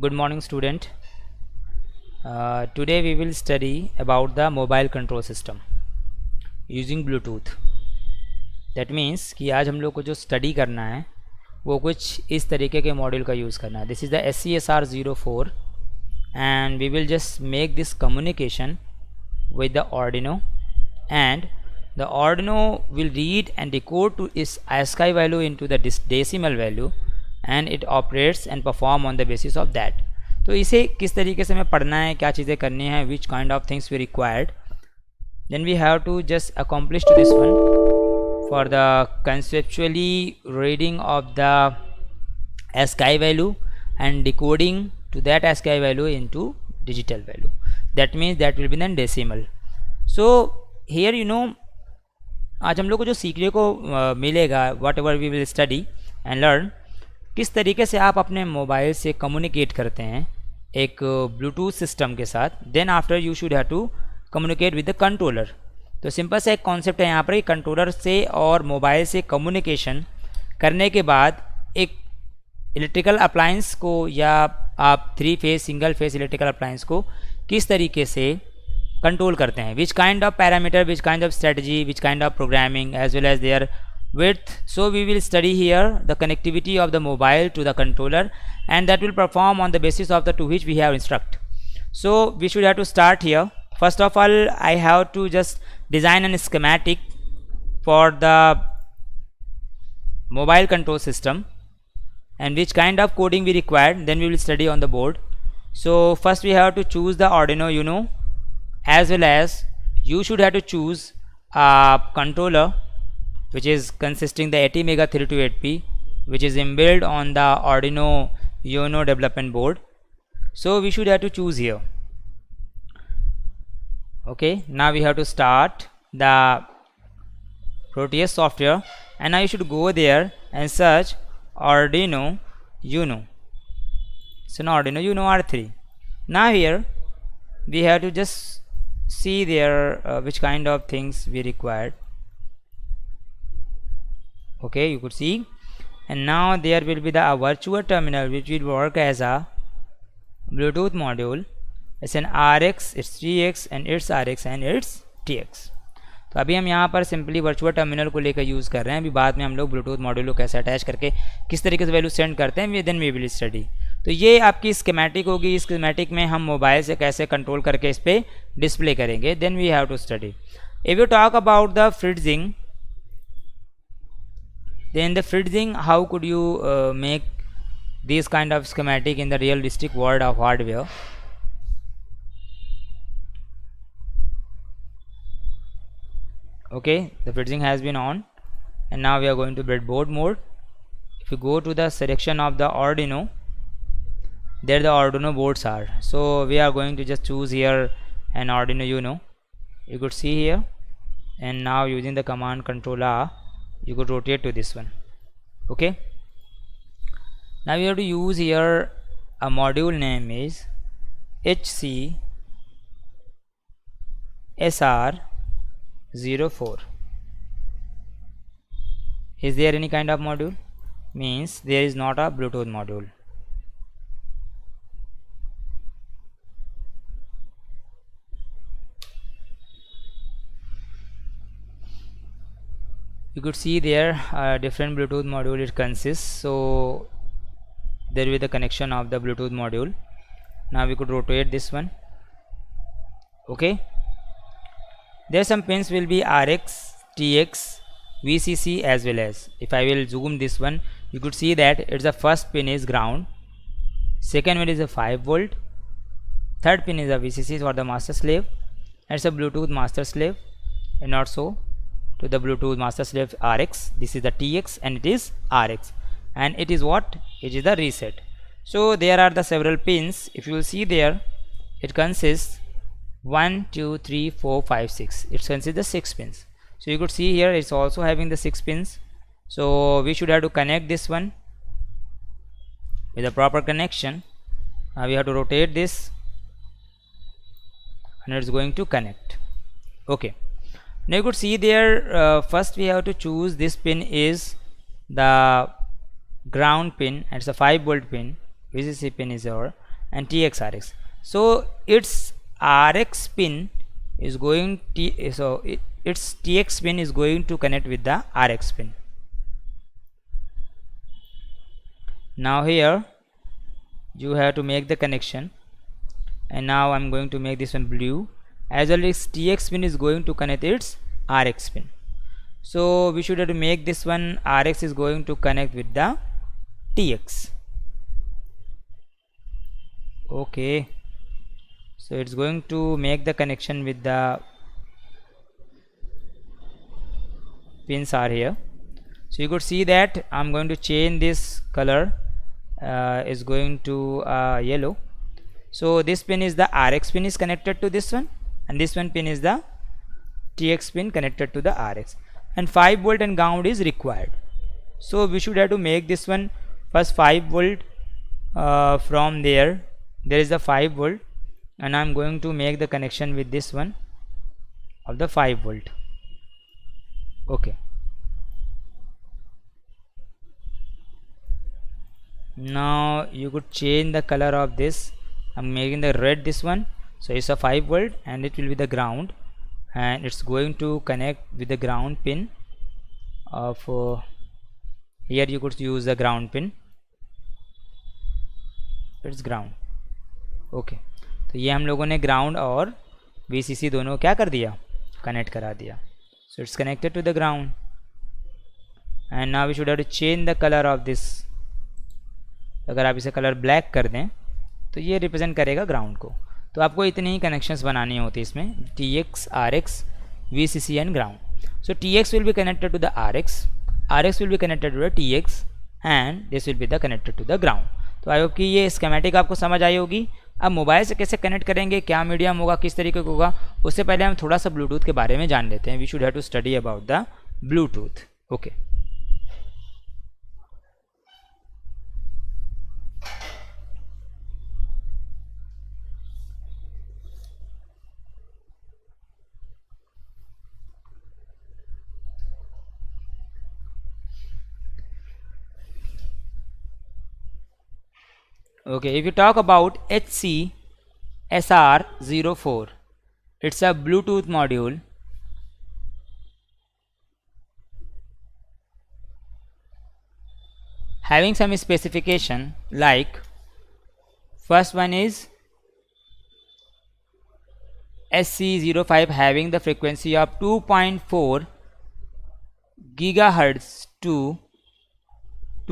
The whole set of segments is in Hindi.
Good morning, student. Today we will study about the mobile control system using Bluetooth. That means कि आज हम लोग को जो स्टडी करना है वो कुछ इस तरीके के मॉड्यूल का यूज़ करना है. This is the SCSR04 and we will just make this communication with the Arduino, and the Arduino will read and decode to its ASCII value into the decimal value and it operates and perform on the basis of that. तो इसे किस तरीके से हमें पढ़ना है, क्या चीज़ें करनी है, which kind of things we required, then we have to just accomplish to this one for the conceptually reading of the ASCII value and decoding to that ASCII value into digital value. That means that will be then decimal. So here आज हम लोग को जो सीखने को मिलेगा, whatever we will study and learn, किस तरीके से आप अपने मोबाइल से कम्युनिकेट करते हैं एक ब्लूटूथ सिस्टम के साथ. Then after you should have to communicate with the controller. तो सिंपल सा एक कॉन्सेप्ट है यहाँ पर. कंट्रोलर से और मोबाइल से कम्युनिकेशन करने के बाद एक इलेक्ट्रिकल अप्लायंस को या आप 3 phase single phase electrical appliance को किस तरीके से कंट्रोल करते हैं, which kind of parameter, which kind of strategy, which kind of programming as well as their width. So we will study here the connectivity of the mobile to the controller, and that will perform on the basis of the to which we have instruct. So we should have to start here. First of all, I have to just design a schematic for the mobile control system and which kind of coding we require, then we will study on the board. So first we have to choose the Arduino as well as you should have to choose a controller which is consisting the ATmega 328P, which is inbuilt on the Arduino Uno development board. So we should have to choose here. Okay, now we have to start the Proteus software, and now you should go there and search Arduino Uno. So now Arduino Uno R3. Now here we have to just see there which kind of things we required. Okay, you could see, and now there will be the virtual terminal which will work as a Bluetooth module. It's an RX, it's TX and it's RX and it's TX. तो अभी हम यहाँ पर सिंपली वर्चुअल टर्मिनल को लेकर यूज़ कर रहे हैं. अभी बाद में हम लोग ब्लूटूथ मॉड्यूल को कैसे अटैच करके किस तरीके से वैल्यू सेंड करते हैं, देन वी विल स्टडी. तो ये आपकी स्कीमेटिक होगी. इस स्कीमेटिक में हम मोबाइल से कैसे कंट्रोल करके इस पर डिस्प्ले करेंगे, then we have to study. If you talk about the Fritzing, then the fritzing, how could you make this kind of schematic in the realistic world of hardware? Okay, the fritzing has been on, and now we are going to breadboard mode. If you go to the selection of the Arduino, there the Arduino boards are. So we are going to just choose here an Arduino Uno. You could see here, and now using the command control R, you could rotate to this one. Okay, now we have to use here a module name is HCSR04. Is there any kind of module? Means there is not a Bluetooth module. You could see there different Bluetooth module it consists. So there will be the connection of the Bluetooth module. Now we could rotate this one. Okay, there some pins will be RX, TX, VCC as well as. If I will zoom this one, you could see that it's the first pin is ground, second one is a 5 volt, third pin is a VCC for the master slave, and it's a Bluetooth master slave, and also to the Bluetooth master slave RX. This is the TX and it is RX, and it is what? It is the reset. So there are the several pins. If you will see there, it consists 1 2 3 4 5 6. It consists the 6 pins. So you could see here it's also having the 6 pins. So we should have to connect this one with a proper connection. Now we have to rotate this, and it's going to connect. Okay, now you could see there first we have to choose this pin is the ground pin, and it's a 5 volt pin. VCC pin is our, and TX RX. So its RX pin is going its TX pin is going to connect with the RX pin. Now here you have to make the connection, and now I'm going to make this one blue, as well as TX pin is going to connect its RX pin. So we should have to make this one RX is going to connect with the TX. Okay, so it's going to make the connection with the pins are here. So you could see that I'm going to change this color, is going to yellow. So this pin is the RX pin is connected to this one, and this one pin is the TX pin connected to the RX, and 5 volt and ground is required. So we should have to make this one first 5 volt. From there is the 5 volt, and I'm going to make the connection with this one of the 5 volt. Okay, now you could change the color of this. I'm making the red this one, so it's a 5 volt and it will be the ground, and it's going to connect with the ground pin of here you could use the ground pin, it's ground. Okay, तो ये हम लोगों ने ग्राउंड और VCC दोनों क्या कर दिया, कनेक्ट करा दिया. So it's connected to the ground, and now we should have to change the colour of this. अगर आप इसे कलर ब्लैक कर दें तो ये रिप्रेजेंट करेगा ग्राउंड को. तो आपको इतनी ही कनेक्शंस बनानी होती है इसमें, TX, RX, VCC and ground. So TX will be connected to the RX will be connected to the TX, and this will be the connected to the ground. तो आई होप कि ये स्कीमेटिक आपको समझ आई होगी. अब मोबाइल से कैसे कनेक्ट करेंगे, क्या मीडियम होगा, किस तरीके का होगा, उससे पहले हम थोड़ा सा ब्लूटूथ के बारे में जान लेते हैं. We should have to study about the bluetooth. Okay, okay, if you talk about HC SR04, it's a Bluetooth module having some specification, like first one is SC05 having the frequency of 2.4 gigahertz to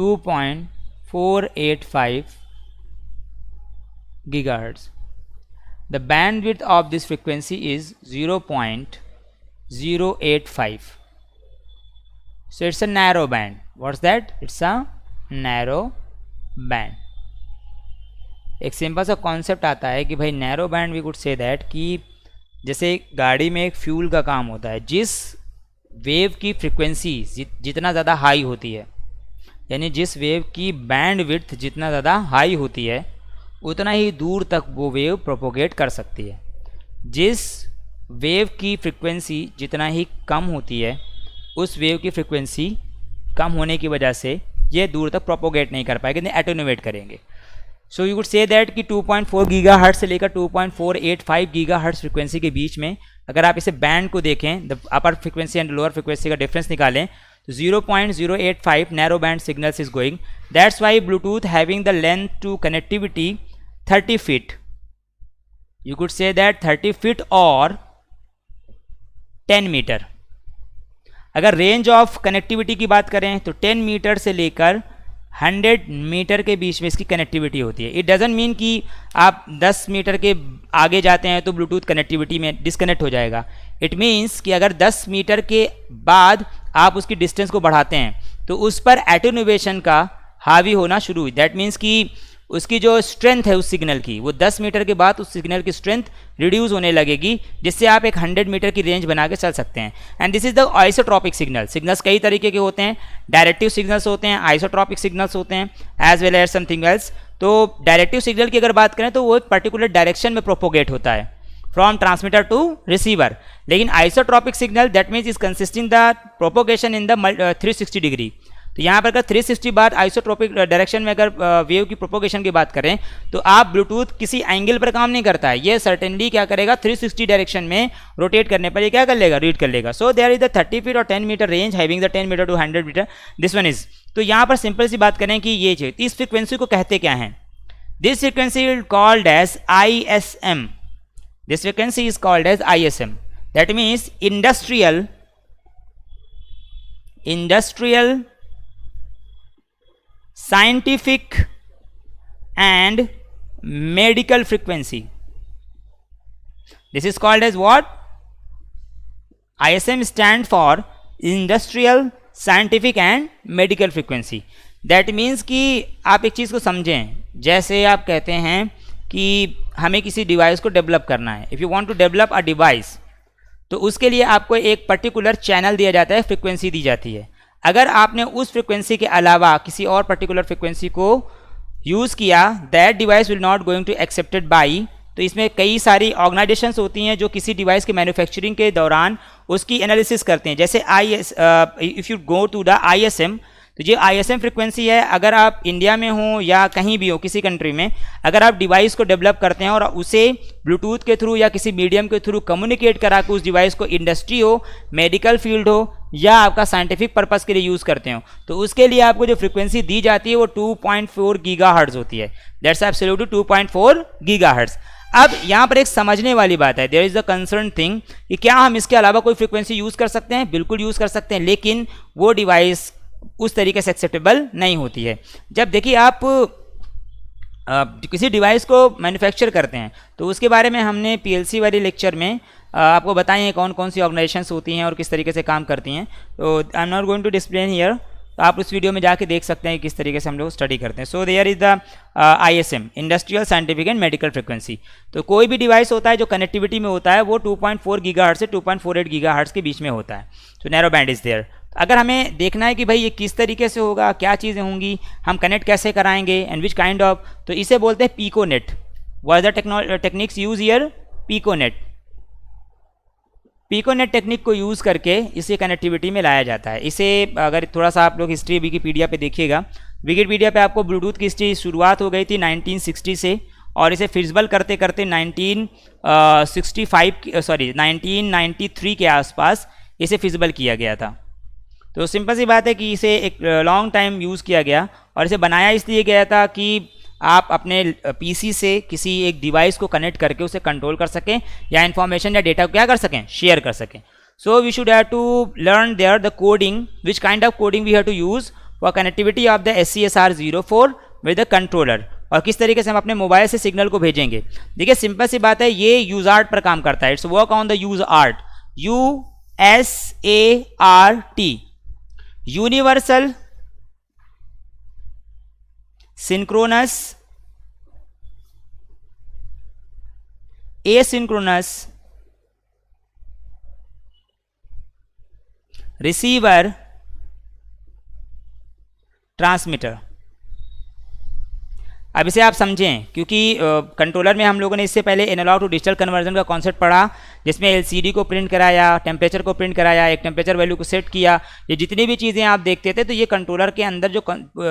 2.485 gigahertz. The bandwidth of this frequency is 0.085. So it's a narrow band. What's that? It's a narrow band. एक सिंपल सा कॉन्सेप्ट आता है कि भाई narrow band we could say that कि जैसे गाड़ी में एक फ्यूल का काम होता है, जिस वेव की फ्रीक्वेंसी जितना ज़्यादा हाई होती है, यानी जिस वेव की बैंड विड्थ जितना ज़्यादा हाई होती है उतना ही दूर तक वो वेव प्रोपोगेट कर सकती है. जिस वेव की फ्रीक्वेंसी जितना ही कम होती है उस वेव की फ्रीक्वेंसी कम होने की वजह से ये दूर तक प्रोपोगेट नहीं कर पाएंगे, एटेन्यूएट करेंगे. सो यू कुड से दैट कि 2.4 गीगाहर्ट्ज़ से लेकर 2.485 गीगाहर्ट्ज़ फ्रीक्वेंसी के बीच में अगर आप इसे बैंड को देखें, the upper frequency and lower frequency का डिफरेंस निकालें तो 0.085 narrow band signals is going. That's why bluetooth having the length to connectivity 30 feet. You could say that 30 feet or 10 metre. अगर रेंज ऑफ कनेक्टिविटी की बात करें तो 10 मीटर से लेकर 100 मीटर के बीच में इसकी कनेक्टिविटी होती है. इट डजंट मीन कि आप 10 मीटर के आगे जाते हैं तो ब्लूटूथ कनेक्टिविटी में डिस्कनेक्ट हो जाएगा. इट मीन्स कि अगर 10 मीटर के बाद आप उसकी डिस्टेंस को बढ़ाते हैं तो उस पर एटेन्यूएशन का हावी होना शुरू हुई. दैट मीन्स कि उसकी जो स्ट्रेंथ है उस सिग्नल की, वो 10 मीटर के बाद उस सिग्नल की स्ट्रेंथ रिड्यूस होने लगेगी, जिससे आप एक 100 मीटर की रेंज बना के चल सकते हैं. And this is the isotropic signal. Signals कई तरीके के होते हैं, डायरेक्टिव सिग्नल्स होते हैं, आइसोट्रॉपिक सिग्नल्स होते हैं, as well as something else. तो डायरेक्टिव सिग्नल की अगर बात करें तो वो एक पर्टिकुलर डायरेक्शन में प्रोपोगेट होता है फ्रॉम ट्रांसमीटर टू रिसीवर. लेकिन isotropic signal that means is consisting the propagation in the 360 degree. तो यहाँ पर अगर 360 बार आइसोट्रोपिक डायरेक्शन में अगर वेव की प्रोपोगेशन की बात करें तो आप ब्लूटूथ किसी एंगल पर काम नहीं करता है, ये सर्टेनली क्या करेगा 360 डायरेक्शन में रोटेट करने पर ये क्या कर लेगा, रीड कर लेगा. So there is the 30 feet और 10 metre range having the 10 metre to 100 metre. This one is, तो यहाँ पर सिंपल सी बात करें कि ये चीज इस फ्रिक्वेंसी को कहते क्या हैं. This frequency is called as ISM. This frequency is called as ISM. That means industrial scientific and medical frequency. This is called as what? ISM stand for industrial scientific and medical frequency. That means कि आप एक चीज़ को समझें, जैसे आप कहते हैं कि हमें किसी डिवाइस को डेवलप करना है. If you want to develop a device, तो उसके लिए आपको एक पर्टिकुलर चैनल दिया जाता है, फ्रिक्वेंसी दी जाती है. अगर आपने उस फ्रिक्वेंसी के अलावा किसी और पर्टिकुलर फ्रिक्वेंसी को यूज़ किया, that device will not going to accepted by. तो इसमें कई सारी ऑर्गेनाइजेशंस होती हैं जो किसी डिवाइस के मैन्युफैक्चरिंग के दौरान उसकी एनालिसिस करते हैं. जैसे if you go to the ISM, तो ये ISM फ्रिक्वेंसी है. अगर आप इंडिया में हो या कहीं भी हो किसी कंट्री में, अगर आप डिवाइस को डेवलप करते हैं और उसे ब्लूटूथ के थ्रू या किसी मीडियम के थ्रू कम्युनिकेट करा के उस डिवाइस को इंडस्ट्री हो, मेडिकल फील्ड हो या आपका साइंटिफिक पर्पस के लिए यूज़ करते हो, तो उसके लिए आपको जो फ्रिक्वेंसी दी जाती है वो 2.4 गीगाहर्ट्ज होती है. That's absolutely 2.4 gigahertz. अब यहाँ पर एक समझने वाली बात है, there is the concern thing कि क्या हम इसके अलावा कोई फ्रिक्वेंसी यूज़ कर सकते हैं. बिल्कुल यूज़ कर सकते हैं, लेकिन वो डिवाइस उस तरीके से एक्सेप्टेबल नहीं होती है. जब देखिए आप किसी डिवाइस को मैन्युफैक्चर करते हैं तो उसके बारे में हमने PLC वाली लेक्चर में आपको बताए हैं कौन कौन सी ऑर्गेनाइजेशंस होती हैं और किस तरीके से काम करती हैं. तो I am not going to explain here, तो आप उस वीडियो में जाके देख सकते हैं किस तरीके से हम लोग स्टडी करते हैं. So there is the ISM, industrial scientific and medical frequency. तो कोई भी डिवाइस होता है जो कनेक्टिविटी में होता है वो 2.4 गीगाहर्ट्ज से 2.48 गीगाहर्ट्ज के बीच में होता है. तो नैरो बैंड इज देयर. अगर हमें देखना है कि भाई ये किस तरीके से होगा, क्या चीज़ें होंगी, हम कनेक्ट कैसे कराएंगे एंड विच काइंड ऑफ, तो इसे बोलते हैं piconet. What are the techniques use here? Piconet. Piconet technique को यूज़ करके इसे कनेक्टिविटी में लाया जाता है. इसे अगर थोड़ा सा आप लोग हिस्ट्री विकीपीडिया पे देखिएगा, विकीपीडिया पे आपको ब्लूटूथ की हिस्ट्री शुरुआत हो गई थी 1960 से, और इसे फिजिबल करते करते 1993 के आसपास इसे फिजिबल किया गया था. तो सिंपल सी बात है कि इसे एक लॉन्ग टाइम यूज़ किया गया, और इसे बनाया इसलिए गया था कि आप अपने PC से किसी एक डिवाइस को कनेक्ट करके उसे कंट्रोल कर सकें या इन्फॉर्मेशन या डेटा को क्या कर सकें, शेयर कर सकें. So we should have to learn there the coding, which kind of coding we have to use for connectivity of the SCSR04 with the controller, और किस तरीके से हम अपने मोबाइल से सिग्नल को भेजेंगे. देखिए सिंपल सी बात है, ये यूज आर्ट पर काम करता है. It's work on the use art, USART, universal synchronous asynchronous receiver transmitter. अब इसे आप समझें, क्योंकि कंट्रोलर में हम लोगों ने इससे पहले एनालॉग टू डिजिटल कन्वर्जन का कॉन्सेप्ट पढ़ा, जिसमें LCD को प्रिंट कराया, टेम्परेचर को प्रिंट कराया, एक टेम्परेचर वैल्यू को सेट किया. ये जितनी भी चीज़ें आप देखते थे, तो ये कंट्रोलर के अंदर जो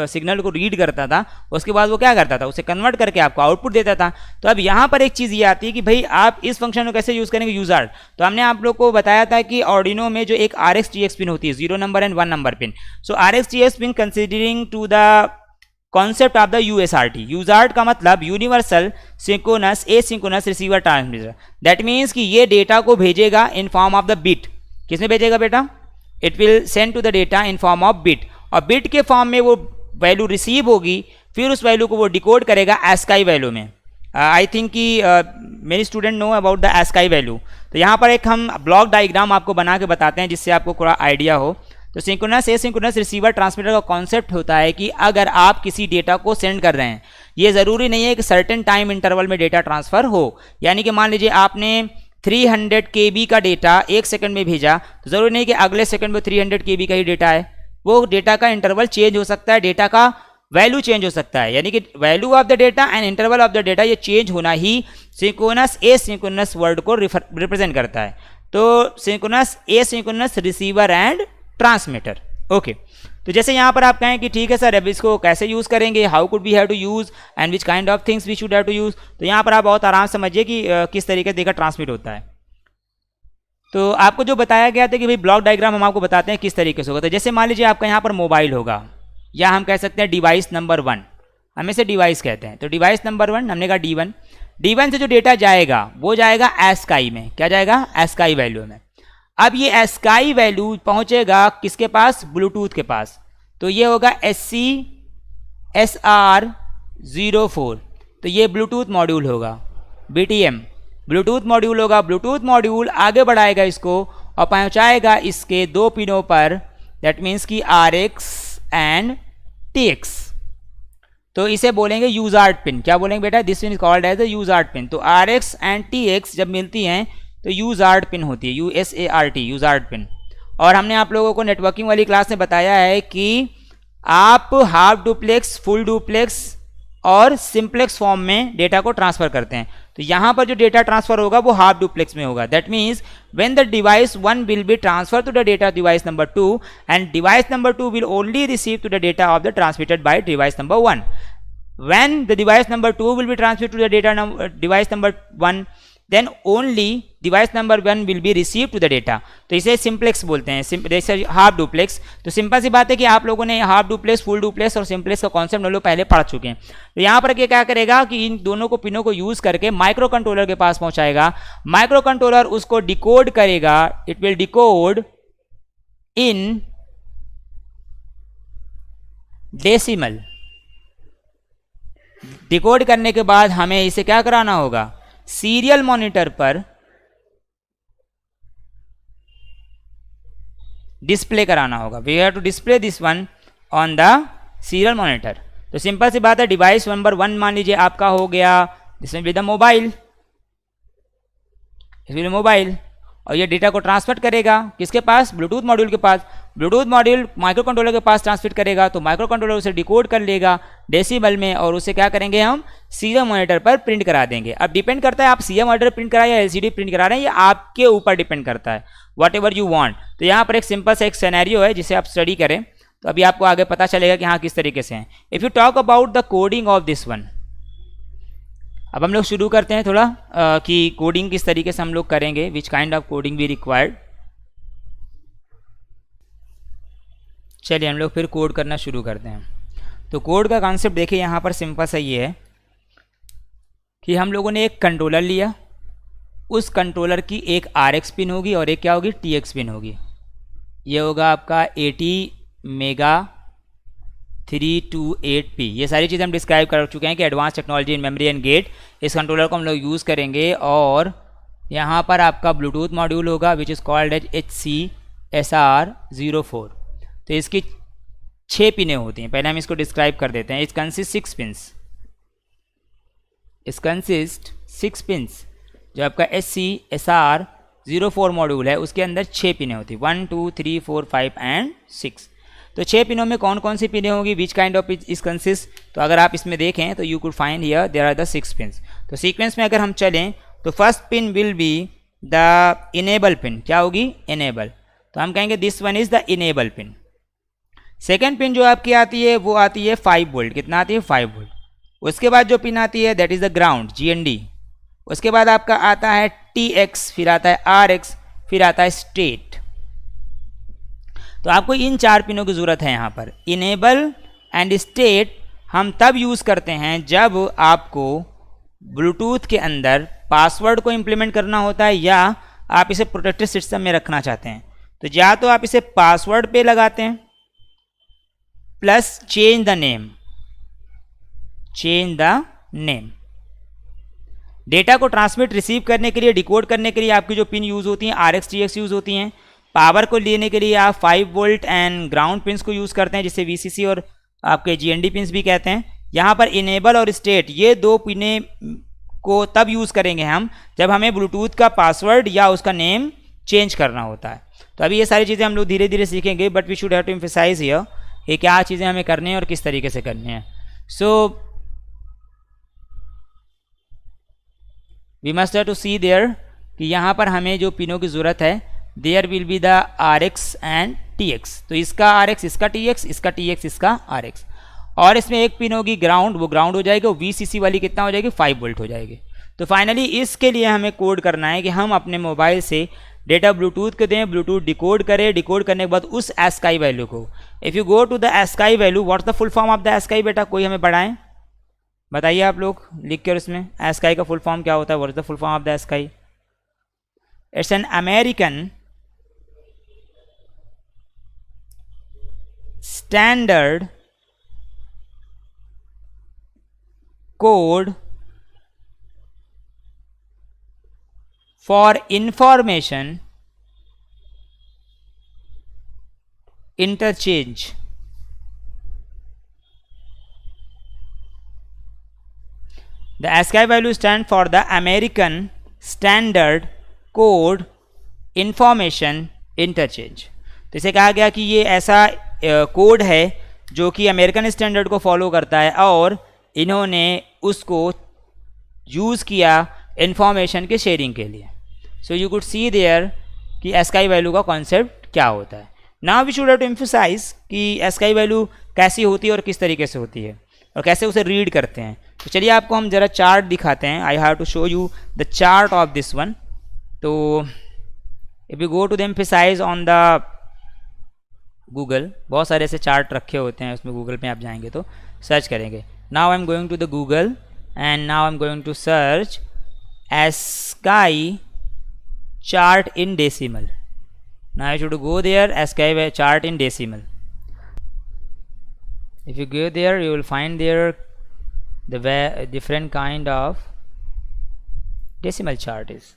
सिग्नल को रीड करता था, उसके बाद वो क्या करता था, उसे कन्वर्ट करके आपको आउटपुट देता था. तो अब यहाँ पर एक चीज़ ये आती है कि भाई आप इस फंक्शन को कैसे यूज़ करेंगे, यूज आर्ट. तो हमने आप लोग को बताया था कि ऑर्डिनो में जो एक RxTx पिन होती है, 0 number and 1 number pin. So RxTx pin considering to the concept of the USRT. USART का मतलब universal synchronous asynchronous receiver transmitter. That means कि ये डेटा को भेजेगा in form of the bit. किसमें भेजेगा बेटा? It will send to the data in form of bit, और बिट के फॉर्म में वो वैल्यू रिसीव होगी, फिर उस वैल्यू को वो डिकोड करेगा ASCII वैल्यू में. आई थिंक कि many student know about the ASCII value. तो यहाँ पर एक हम ब्लॉक डायग्राम आपको बना के बताते हैं जिससे आपको थोड़ा आइडिया हो. तो सिंक्रोनस एसिंक्रोनस रिसीवर ट्रांसमीटर का कॉन्सेप्ट होता है कि अगर आप किसी डेटा को सेंड कर रहे हैं, ये ज़रूरी नहीं है कि सर्टेन टाइम इंटरवल में डेटा ट्रांसफ़र हो. यानी कि मान लीजिए आपने 300 KB का डेटा 1 सेकंड में भेजा, तो ज़रूरी नहीं कि अगले सेकंड में 300 KB का ही डेटा है. वो डेटा का इंटरवल चेंज हो सकता है, डेटा का वैल्यू चेंज हो सकता है. यानी कि value of the data and interval of the data, ये चेंज होना ही सिंक्रोनस एसिंक्रोनस वर्ड को रिप्रेजेंट करता है. तो synchronous asynchronous receiver and transmitter. Okay तो जैसे यहाँ पर आप कहें कि ठीक है सर अब इसको कैसे यूज़ करेंगे, how could we have to use and which kind of things we should have to use, तो यहाँ पर आप बहुत आराम से समझिए कि किस तरीके से डेटा ट्रांसमिट होता है। तो आपको जो बताया गया था कि भाई ब्लॉक डायग्राम हम आपको बताते हैं किस तरीके से होगा। तो जैसे मान लीजिए आपका यहाँ पर मोबाइल होगा, या हम कह सकते हैं डिवाइस नंबर 1, हम इसे डिवाइस कहते हैं। तो डिवाइस नंबर 1 हमने कहा D1, D1 से जो डेटा जाएगा वो जाएगा ASCII में, क्या जाएगा ASCII वैल्यू में। अब ये ASCII वैल्यू पहुंचेगा किसके पास, ब्लूटूथ के पास, तो ये होगा SCSR04, तो ये ब्लूटूथ मॉड्यूल होगा, BTM ब्लूटूथ मॉड्यूल होगा। ब्लूटूथ मॉड्यूल आगे बढ़ाएगा इसको और पहुंचाएगा इसके 2 पिनों पर, दैट मीन्स कि RX एंड TX, तो इसे बोलेंगे यूजार्ट पिन। क्या बोलेंगे बेटा, this pin is called as the USART pin. तो RX एंड TX जब मिलती हैं तो यूजार्ट पिन होती है, USART यूजार्ट पिन। और हमने आप लोगों को नेटवर्किंग वाली क्लास में बताया है कि आप हाफ डुप्लेक्स, फुल डुप्लेक्स और सिंप्लेक्स फॉर्म में डेटा को ट्रांसफर करते हैं। तो यहाँ पर जो डेटा ट्रांसफर होगा वो हाफ डुप्लेक्स में होगा। That means when the device 1 will be transfer to the data device number 2 and device number 2 will only receive to the data of the transmitted by device number 1। When the device number 2 will be transmitted to the device number 1, then only device number 1 will be received to the data। तो इसे सिंप्लेक्स बोलते हैं, जैसे हाफ डुप्लेक्स। तो सिंपल सी बात है कि आप लोगों ने हाफ डुप्लेक्स, फुल डुप्लेक्स और सिंप्लेक्स का कॉन्सेप्ट हम लोग पहले पढ़ चुके हैं। तो यहाँ पर क्या करेगा कि इन दोनों को पिनों को यूज करके माइक्रो कंट्रोलर के पास पहुंचाएगा। माइक्रो कंट्रोलर उसको डिकोड करेगा, it will decode in decimal. Decode करने के बाद हमें इसे क्या कराना होगा, सीरियल मॉनिटर पर डिस्प्ले कराना होगा। We have to display this one on the serial monitor. तो सिंपल सी बात है, डिवाइस नंबर 1 मान लीजिए आपका हो गया, इसमें भी द मोबाइल, इसमें मोबाइल, और ये डेटा को ट्रांसफर करेगा किसके पास, ब्लूटूथ मॉड्यूल के पास। ब्लूटूथ मॉड्यूल माइक्रो कंट्रोलर के पास ट्रांसमिट करेगा, तो माइक्रो कंट्रोलर उसे डिकोड कर लेगा डेसिबल में और उसे क्या करेंगे, हम सीरियल मॉनिटर पर प्रिंट करा देंगे। अब डिपेंड करता है आप सीरियल मॉनिटर प्रिंट करा या LCD प्रिंट करा रहे हैं, ये आपके ऊपर डिपेंड करता है, वॉट एवर यू वांट। तो यहाँ पर एक सिंपल सा एक सिनेरियो है जिसे आप स्टडी करें तो अभी आपको आगे पता चलेगा कि हाँ किस तरीके से है। If you talk about the coding of this one, अब हम लोग शुरू करते हैं थोड़ा कि कोडिंग किस तरीके से हम लोग करेंगे, विच काइंड ऑफ कोडिंग भी रिक्वायर्ड। चलिए हम लोग फिर कोड करना शुरू करते हैं। तो कोड का कॉन्सेप्ट देखिए, यहाँ पर सिंपल सा ये है कि हम लोगों ने एक कंट्रोलर लिया, उस कंट्रोलर की एक RX पिन होगी और एक क्या होगी, TX पिन होगी। ये होगा आपका 80 मेगा 328P। ये सारी चीज़ें हम डिस्क्राइब कर चुके हैं कि advance technology in memory and gate, इस कंट्रोलर को हम लोग यूज़ करेंगे। और यहाँ पर आपका ब्लूटूथ मॉड्यूल होगा which is called as HCSR04। तो इसकी 6 पिनें होती हैं, पहले हम इसको डिस्क्राइब कर देते हैं। इट कंसिस्ट 6 पिन्स, इस कंसिस्ट 6 पिन्स। जो आपका HCSR04 मॉड्यूल है उसके अंदर 6 पिनें होती हैं, 1 2 3 4 5 एंड 6। तो 6 पिनों में कौन कौन सी पिनें होंगी, which kind of is consist. तो अगर आप इसमें देखें तो you could find here there are the 6 pins. तो सीक्वेंस में अगर हम चलें तो first pin will be the enable pin. क्या होगी, इनेबल। तो हम कहेंगे this one is the enable pin. Second pin जो आपकी आती है वो आती है 5 वोल्ट। कितना आती है, 5 वोल्ट। उसके बाद जो पिन आती है that is the ground, GND। उसके बाद आपका आता है TX, फिर आता है RX, फिर आता है स्टेट। तो आपको इन 4 पिनों की ज़रूरत है यहाँ पर। इनेबल एंड स्टेट हम तब यूज़ करते हैं जब आपको ब्लूटूथ के अंदर पासवर्ड को इम्प्लीमेंट करना होता है या आप इसे प्रोटेक्टेड सिस्टम में रखना चाहते हैं। तो या तो आप इसे पासवर्ड पे लगाते हैं plus change the name, change the name. Data को ट्रांसमिट रिसीव करने के लिए, डिकोड करने के लिए आपकी जो पिन यूज़ होती हैं RX TX यूज़ होती हैं। पावर को लेने के लिए आप 5 वोल्ट एंड ग्राउंड पिन्स को यूज़ करते हैं जिसे VCC और आपके GND पिन्स भी कहते हैं। यहाँ पर इनेबल और स्टेट ये 2 पिनें को तब यूज़ करेंगे हम जब हमें ब्लूटूथ का पासवर्ड या उसका नेम चेंज करना होता है। तो अभी ये सारी चीज़ें हम लोग धीरे धीरे सीखेंगे, but we should have to emphasise here कि क्या चीज़ें हमें करनी है और किस तरीके से करनी है। So we must have to see there कि यहाँ पर हमें जो पिनों की ज़रूरत है, there will be the RX and TX, तो इसका RX इसका TX, इसका TX इसका RX, और इसमें एक पिन होगी ग्राउंड, वो ग्राउंड हो जाएगी, और VCC वाली कितना हो जाएगी 5 वोल्ट हो जाएगी। तो फाइनली इसके लिए हमें कोड करना है कि हम अपने मोबाइल से डेटा ब्लूटूथ को दें, ब्लूटूथ डिकोड करें, डिकोड करने के बाद उस ASCII वैल्यू को, if you go to the ASCII value, what's the full form of the ASCII, बेटा कोई हमें पढ़ाएं, बताइए आप लोग लिख कर उसमें ASCII का फुल फॉर्म क्या होता है, what's the full form of the ASCII? It's an American standard code for information interchange. The ASCII value stand for the American Standard Code Information Interchange. तो इसे कहा गया कि ये ऐसा कोड है जो कि अमेरिकन स्टैंडर्ड को फॉलो करता है और इन्होंने उसको यूज़ किया इंफॉर्मेशन के शेयरिंग के लिए। So you could see there कि ASCII वैल्यू का कॉन्सेप्ट क्या होता है। Now we should have to emphasise कि ASCII वैल्यू कैसी होती है और किस तरीके से होती है और कैसे उसे रीड करते हैं। तो चलिए आपको हम ज़रा चार्ट दिखाते हैं। I have to show you the chart of this one. तो if you go to the emphasize on the Google, बहुत सारे ऐसे चार्ट रखे होते हैं उसमें, गूगल पे आप जाएंगे तो सर्च करेंगे। Now I am going to the Google and now I am going to search ASCII chart in decimal. Now I should go there, ASCII chart in decimal. If you go there, you will find there the different kind of decimal chart is.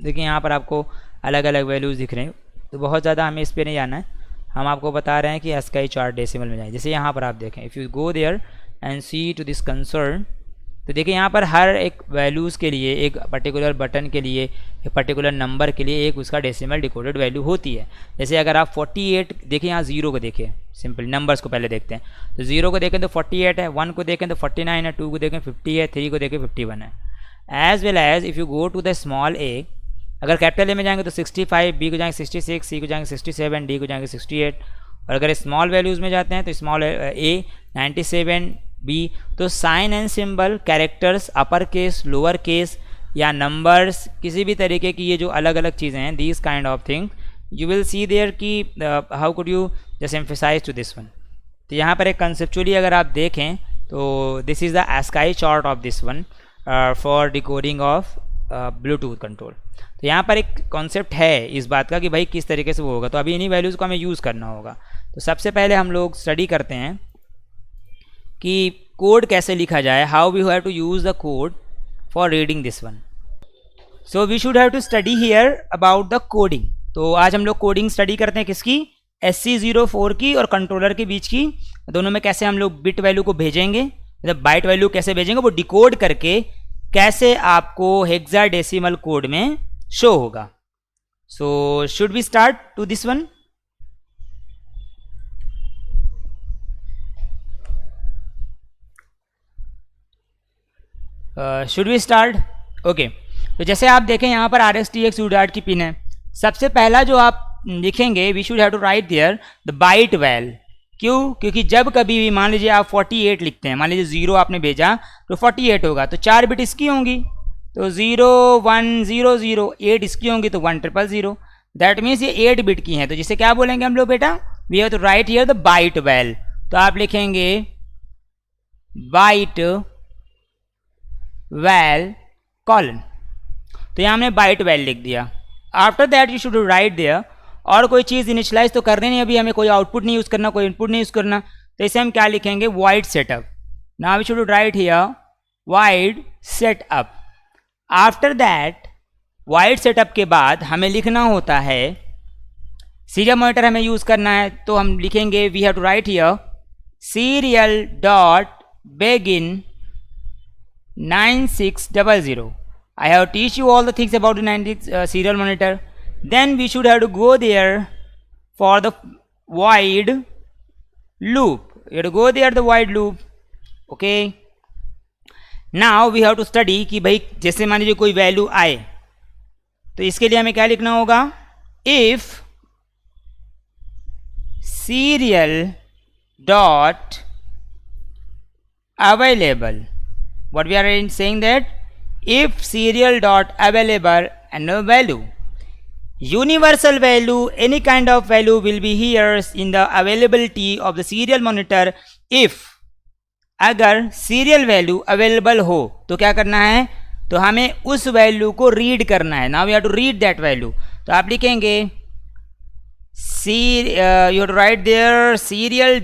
देखिए यहाँ पर आपको अलग अलग वैल्यूज़ दिख रहे हैं, तो बहुत ज़्यादा हमें इस पर नहीं जाना है, हम आपको बता रहे हैं कि ASCII चार्ट डेसिमल में जाए। जैसे यहाँ पर आप देखें, if you go there and see to this concern, तो देखिए यहाँ पर हर एक वैल्यूज़ के लिए, एक पर्टिकुलर बटन के लिए, एक पर्टिकुलर नंबर के लिए एक उसका डेसिमल डिकोडेड वैल्यू होती है। जैसे अगर आप 48 देखिए, यहाँ 0 को देखिए, सिंपल नंबर्स को पहले देखते हैं, तो 0 को देखें तो 48 है, 1 को देखें तो 49 है, 2 को देखें 50 है, 3 को देखें 51 है। As well as if you go to the small A, अगर कैपिटल ए में जाएंगे तो 65, बी को जाएंगे 66, सी को जाएंगे 67, डी को जाएंगे 68, और अगर स्मॉल वैल्यूज़ में जाते हैं तो स्मॉल ए 97, बी, तो sign and symbol, characters, upper case, lower case या नंबर्स, किसी भी तरीके की ये जो अलग अलग चीज़ें हैं, this kind of thing you will see there कि how could you just emphasize to this one. तो यहाँ पर एक कंसेप्चुअली अगर आप देखें तो this is the ASCII chart of this one for decoding of Bluetooth control. तो यहाँ पर एक कॉन्सेप्ट है इस बात का कि भाई किस तरीके से वो होगा, तो अभी इन्हीं वैल्यूज़ को हमें यूज़ करना होगा। तो सबसे पहले हम लोग स्टडी करते हैं कि कोड कैसे लिखा जाए, how we have to use the code for reading this one. So we should have to study here about the coding. तो आज हम लोग कोडिंग स्टडी करते हैं किसकी, SC04 की और कंट्रोलर के बीच की, दोनों में कैसे हम लोग बिट वैल्यू को भेजेंगे, मतलब बाइट वैल्यू कैसे भेजेंगे, वो डिकोड करके कैसे आपको हेक्साडेसिमल कोड में शो होगा। So should we start to this one. Should we start, okay. तो जैसे आप देखें यहाँ पर RSTX UART की पिन है। सबसे पहला जो आप लिखेंगे, we should have to write there the byte val. क्यों? क्योंकि जब कभी भी मान लीजिए आप 48 लिखते हैं, मान लीजिए 0 आपने भेजा तो 48 होगा, तो 4 बिट इसकी होंगी, तो 0 1 0 0, 8 इसकी होंगी तो 1 0 0। दैट मीन्स ये 8 बिट की हैं, तो जिसे क्या बोलेंगे हम लोग बेटा, we have to write here the byte val. तो आप लिखेंगे बाइट वैल कॉलन, तो यहाँ हमने बाइट वैल लिख दिया। After that you should write there, और कोई चीज़ इनिशलाइज तो करनी नहीं, अभी हमें कोई आउटपुट नहीं यूज़ करना, कोई इनपुट नहीं यूज़ करना, तो इसे हम क्या लिखेंगे, void setup. Now we should write here void setup. After that void setup के बाद हमें लिखना होता है, सीरियल मॉनिटर हमें यूज़ करना है, तो हम लिखेंगे we have to write here serial dot begin 9600. I have teach you all the things about the 96 serial monitor. Then we should have to go there for the void loop. You have to go there the void loop. Okay. Now we have to study कि भाई जैसे मान लीजिए कोई वैल्यू आए, तो इसके लिए हमें क्या लिखना होगा, if serial dot available, what we are saying that if serial dot available and no value, universal value, any kind of value will be here in the availability of the serial monitor if, अगर सीरियल वैल्यू अवेलेबल हो तो क्या करना है, तो हमें उस वैल्यू को रीड करना है. Now we have to read that value. तो आप लिखेंगे you have to write there serial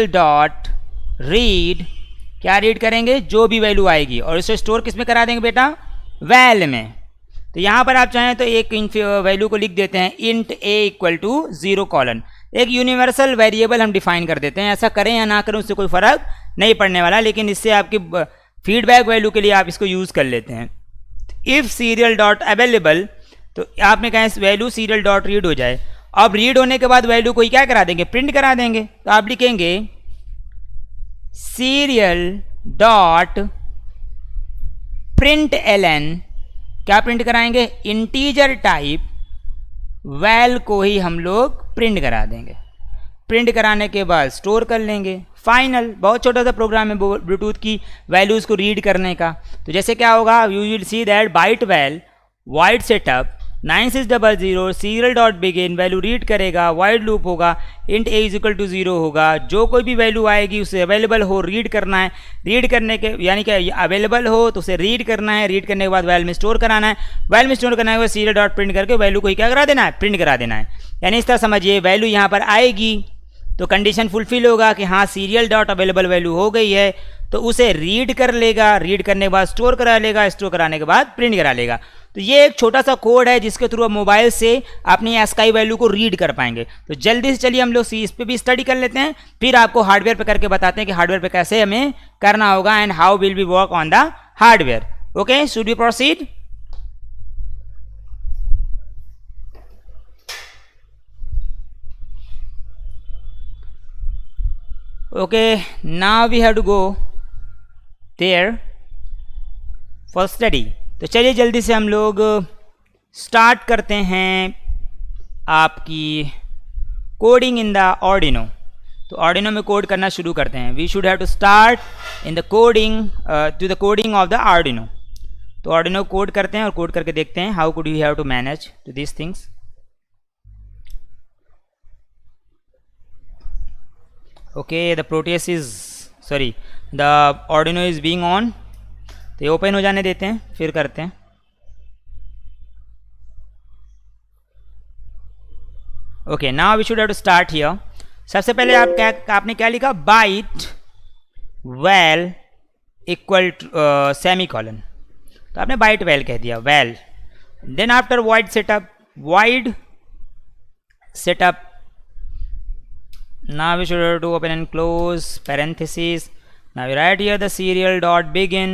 dot read. क्या रीड करेंगे, जो भी वैल्यू आएगी, और इसे स्टोर किस में करा देंगे बेटा, वैल में. तो यहाँ पर आप चाहें तो एक वैल्यू को लिख देते हैं int a equal to 0 colon. एक यूनिवर्सल वेरिएबल हम डिफाइन कर देते हैं. ऐसा करें या ना करें उससे कोई फर्क नहीं पड़ने वाला, लेकिन इससे आपकी फीडबैक वैल्यू के लिए आप इसको यूज़ कर लेते हैं. इफ़ सीरियल डॉट अवेलेबल, तो आपने कहा वैल्यू सीरियल डॉट रीड हो जाए. अब रीड होने के बाद वैल्यू को क्या करा देंगे, प्रिंट करा देंगे. तो आप लिखेंगे सीरियल डॉट प्रिंट एलन. क्या प्रिंट कराएंगे, इंटीजर टाइप वैल को ही हम लोग प्रिंट करा देंगे. प्रिंट कराने के बाद स्टोर कर लेंगे. फाइनल, बहुत छोटा सा प्रोग्राम है ब्लूटूथ की वैल्यूज़ को रीड करने का. तो जैसे क्या होगा, you will see that byte val void setup 9600 serial dot begin, value read करेगा, वाइड लूप होगा, int a is equal to 0 होगा. जो कोई भी वैल्यू आएगी उसे अवेलेबल हो रीड करना है. रीड करने के यानी कि अवेलेबल हो तो उसे रीड करना है. रीड करने के बाद वैल में स्टोर कराना है. वैल में स्टोर करने के बाद सीरियल डॉट प्रिंट करके वैल्यू को ही क्या करा देना है, प्रिंट करा देना है. यानी इस तरह समझिए, वैल्यू यहाँ पर आएगी तो कंडीशन फुलफिल होगा कि हाँ सीरियल डॉट अवेलेबल वैल्यू हो गई है, तो उसे रीड कर लेगा. रीड करने के बाद स्टोर करा लेगा. स्टोर कराने के बाद प्रिंट करा लेगा. तो ये एक छोटा सा कोड है जिसके थ्रू आप मोबाइल से अपनी एस्काई वैल्यू को रीड कर पाएंगे. तो जल्दी से चलिए हम लोग इस पे भी स्टडी कर लेते हैं, फिर आपको हार्डवेयर पे करके बताते हैं कि हार्डवेयर पे कैसे हमें करना होगा and how will be work on the hardware. Okay, should we proceed. Okay, now we have to go there for study. तो चलिए जल्दी से हम लोग स्टार्ट करते हैं आपकी कोडिंग इन द आर्डिनो. तो आर्डिनो में कोड करना शुरू करते हैं. We should have to start in the coding to the coding of the Arduino. तो आर्डिनो कोड करते हैं और कोड करके देखते हैं how could you have to manage to this things. Okay, the Proteus is the Arduino is being on. तो ये ओपन हो जाने देते हैं, फिर करते हैं. Okay, now we should have to start here. सबसे पहले आपने क्या लिखा, byte val equal semicolon. तो आपने बाइट वैल कह दिया, val. Then after void setup now we should have to open and close parentheses. Now we write here the serial dot begin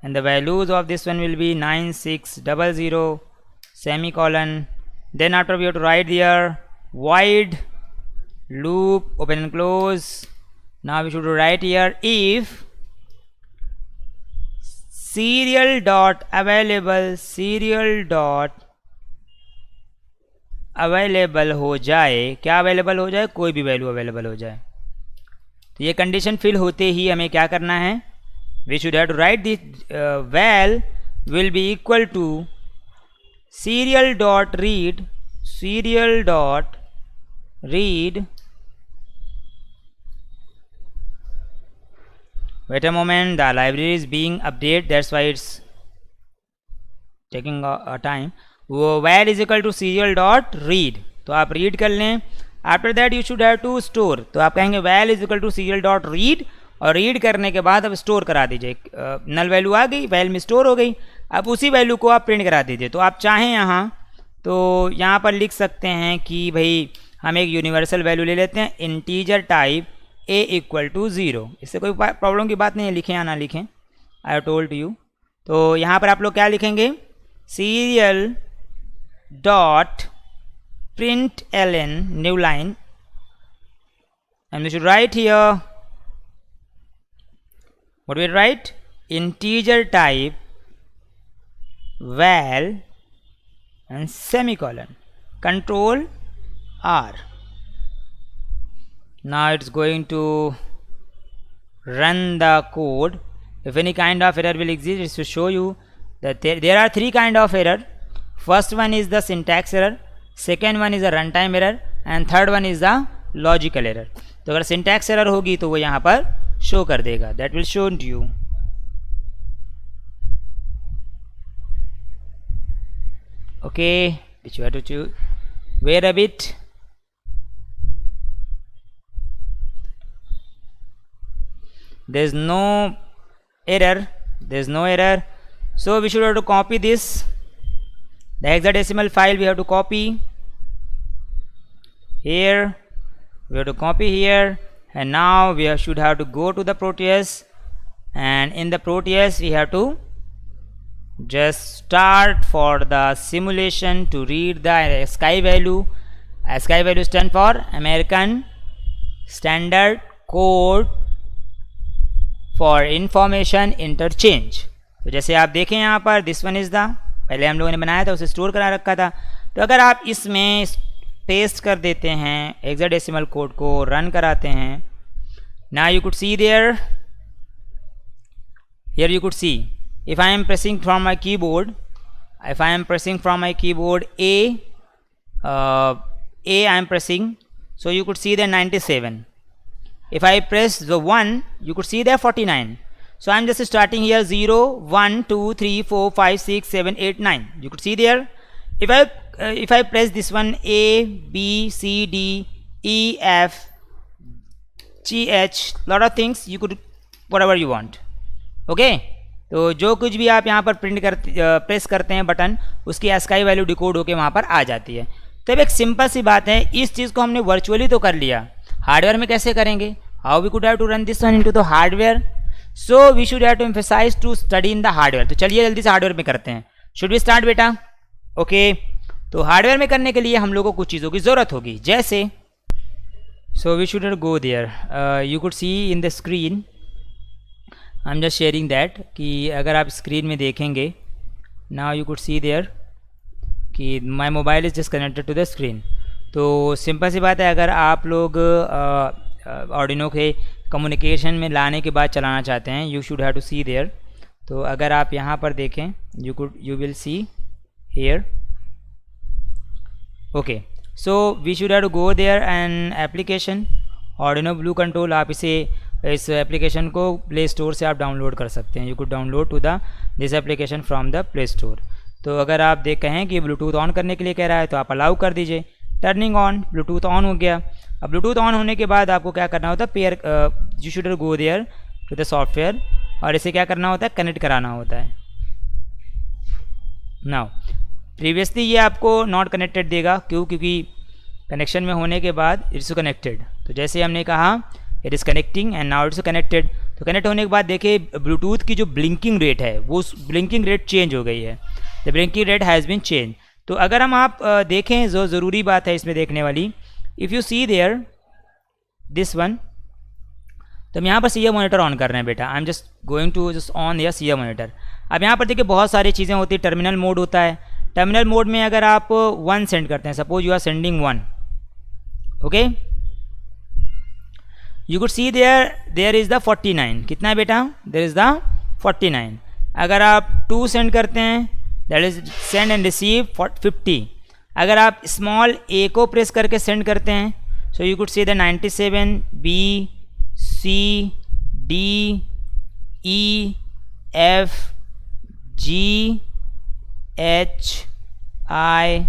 and the values of this one will be 9600 semicolon. Then after we have to write here void loop open and close. Now we should write here if serial dot available हो जाए. क्या अवेलेबल हो जाए, कोई भी वैल्यू अवेलेबल हो जाए. तो ये कंडीशन फिल होते ही हमें क्या करना है, we should have to write this val will be equal to serial dot read. Wait a moment, the library is being update, that's why it's taking a time. वो val is equal to serial dot read. तो आप रीड कर लें. After that you should have to store. तो आप कहेंगे val is equal to serial dot read, और रीड करने के बाद अब स्टोर करा दीजिए. नल वैल्यू आ गई, वैल में स्टोर हो गई. अब उसी वैल्यू को आप प्रिंट करा दीजिए. तो आप चाहें यहाँ तो यहाँ पर लिख सकते हैं कि भाई हम एक यूनिवर्सल वैल्यू ले लेते हैं, integer type a equal to 0. इससे कोई प्रॉब्लम की बात नहीं है, लिखें या ना लिखें, आई हैव टोल्ड यू. तो यहाँ पर आप लोग क्या लिखेंगे, serial dot println new line, and we should write here, what we write, integer type val and semicolon, control R. Now it's going to run the code. If any kind of error will exist, it's to show you that there are three kind of error. First one is the syntax error, second one is the runtime error, and third one is the logical error. तो अगर syntax error होगी तो वो यहाँ पर show कर देगा. That will show to you. Okay, which you have to choose. Wait a bit. There's no error. There's no error. So we should have to copy this. The hexadecimal file we have to copy here. We have to copy here, and now we should have to go to the Proteus, and in the Proteus we have to just start for the simulation to read the ASCII value. ASCII value stand for American Standard Code for Information Interchange. तो जैसे आप देखें यहाँ पर दिस वन इज़ द, पहले हम लोगों ने बनाया था उसे स्टोर करा रखा था. तो अगर आप इसमें पेस्ट कर देते हैं हेक्साडेसिमल कोड को, रन कराते हैं, now you could see there, here you could see if I am pressing from my keyboard, if I am pressing from my keyboard A I am pressing, so you could see there 97. If I press the 1, you could see there 49. So I am just starting here 0, 1, 2, 3, 4, 5, 6, 7, 8, 9. You could see there. If I press this one A, B, C, D, E, F, G, H, lot of things, you could whatever you want. Okay. तो जो कुछ भी आप यहाँ पर प्रेस करते हैं बटन, उसकी ASCII वैल्यू डिकोड होके वहाँ पर आ जाती है. तो अब एक सिंपल सी बात है, इस चीज़ को हमने वर्चुअली तो कर लिया, हार्डवेयर में कैसे करेंगे? How we could have to run this one into the hardware. So we should have to emphasize to study in the hardware. तो चलिए जल्दी से हार्डवेयर में करते हैं. शुड वी स्टार्ट बेटा? ओके. तो हार्डवेयर में करने के लिए हम लोगों को कुछ चीज़ों की ज़रूरत होगी, जैसे so we should go there. You could see in the screen, I am just sharing that, कि अगर आप स्क्रीन में देखेंगे, now you could see there कि my mobile is just connected to the screen. तो सिंपल सी बात है, अगर आप लोग आर्डिनो के कम्युनिकेशन में लाने के बाद चलाना चाहते हैं, you should have to see there. तो अगर आप यहाँ पर देखें, you will see here. Okay. So we should have to go there and application Arduino blue control. आप इस एप्लीकेशन को प्ले स्टोर से आप डाउनलोड कर सकते हैं. You could download to the this application from the Play Store. तो अगर आप कहें कि ब्लूटूथ ऑन करने के लिए कह रहा है, तो आप अलाउ कर दीजिए. टर्निंग ऑन, ब्लूटूथ ऑन हो गया. अब ब्लूटूथ ऑन होने के बाद आपको क्या करना होता है, pair, you should go there to the software, और इसे क्या करना होता है, कनेक्ट कराना होता है. नाउ प्रीवियसली ये आपको नॉट कनेक्टेड देगा, क्यों? क्योंकि कनेक्शन में होने के बाद इट्स कनेक्टेड. तो जैसे हमने कहा it is connecting and now it's connected. तो कनेक्ट होने के बाद देखिए ब्लूटूथ की जो ब्लिंकिंग रेट है, वो ब्लिंकिंग रेट चेंज हो गई है. The blinking rate has been change. तो अगर हम आप देखें, जो ज़रूरी बात है इसमें देखने वाली, if you see there this one, तो हम यहाँ पर सीएम मॉनिटर ऑन कर रहे हैं बेटा. I am just going to just on या सीएम मॉनिटर. अब यहाँ पर देखिए बहुत सारी चीज़ें होती है. टर्मिनल मोड होता है. टर्मिनल मोड में अगर आप 1 सेंड करते हैं, suppose you are sending 1, okay, you could see there is the 49. कितना है बेटा? There is the 49. अगर आप 2 सेंड करते हैं, that is send and receive 50. अगर आप स्मॉल ए को प्रेस करके सेंड करते हैं, सो you could see the 97, B, C, D, E, F, G, H, I,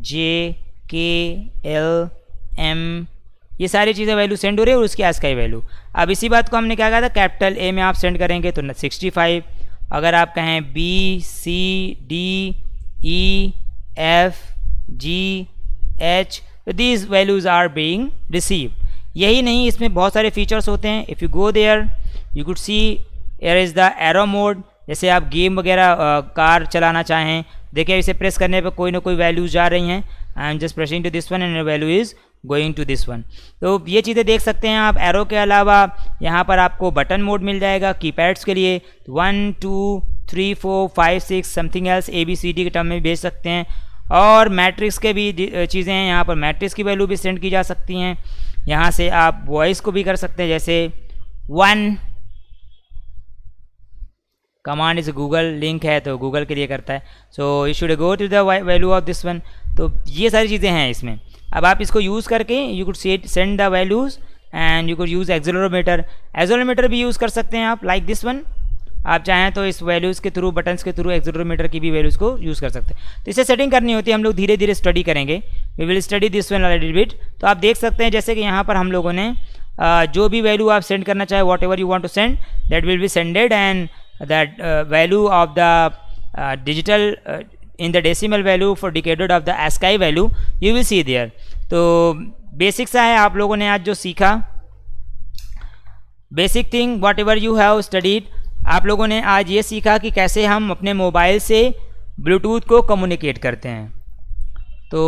J, K, L, M, ये सारी चीज़ें वैल्यू सेंड हो रही है, और उसकी ASCII वैल्यू. अब इसी बात को हमने क्या कहा था, कैपिटल ए में आप सेंड करेंगे तो 65. अगर आप कहें B, C, D, E, F, G, H, तो these values are being received. यही नहीं, इसमें बहुत सारे फीचर्स होते हैं. If you go there, you could see air is the arrow mode. जैसे आप गेम वगैरह कार चलाना चाहें, देखिए इसे प्रेस करने पे कोई ना कोई वैल्यूज़ जा रही हैं. I am just pressing to this one and value is going to this one. तो ये चीज़ें देख सकते हैं आप। एरो के अलावा यहाँ पर आपको बटन मोड मिल जाएगा कीपैड्स के लिए, 1 2 3 4 5 6 समथिंग एल्स ABCD के टर्म में भेज सकते हैं। और मैट्रिक्स के भी चीज़ें हैं, यहाँ पर मैट्रिक्स की वैल्यू भी सेंड की जा सकती हैं। यहाँ से आप वॉइस को भी कर सकते हैं, जैसे 1 कमांड इस गूगल लिंक है तो गूगल के लिए करता है, so you should go to the value of this one. तो ये सारी चीज़ें हैं इसमें। अब आप इसको यूज़ करके you could send the values and you could use accelerometer. Accelerometer भी यूज़ कर सकते हैं आप, लाइक दिस वन। आप चाहें तो इस वैल्यूज़ के थ्रू, बटन्स के थ्रू एक्सेलेरोमीटर की भी वैल्यूज़ को यूज़ कर सकते हैं। तो इसे सेटिंग करनी होती है, हम लोग धीरे धीरे स्टडी करेंगे। We will study this one a little bit. तो आप देख सकते हैं जैसे कि यहाँ पर हम लोगों ने जो भी वैल्यू आप सेंड करना चाहे, whatever you want to send, that will be sended and that value of the digital in the decimal value for decoded of the ASCII value you will see there। तो बेसिक सा है, आप लोगों ने आज जो सीखा, basic thing what ever you have studied, आप लोगों ने आज ये सीखा कि कैसे हम अपने मोबाइल से ब्लूटूथ को कम्युनिकेट करते हैं। तो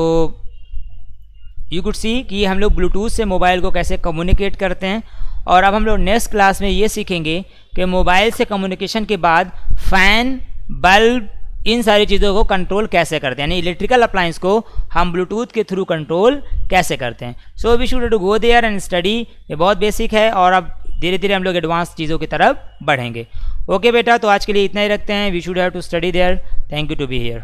यू कुड सी कि हम लोग ब्लूटूथ से मोबाइल को कैसे कम्युनिकेट करते हैं। और अब हम लोग नेक्स्ट क्लास में ये सीखेंगे कि मोबाइल से कम्युनिकेशन के बाद फ़ैन, बल्ब, इन सारी चीज़ों को कंट्रोल कैसे करते हैं, यानी इलेक्ट्रिकल अप्लायंस को हम ब्लूटूथ के थ्रू कंट्रोल कैसे करते हैं। So we should to go there and study. ये बहुत बेसिक है और अब धीरे धीरे हम लोग एडवांस चीज़ों की तरफ बढ़ेंगे। ओके बेटा, तो आज के लिए इतना ही रखते हैं। We should have to study there. Thank you to be here.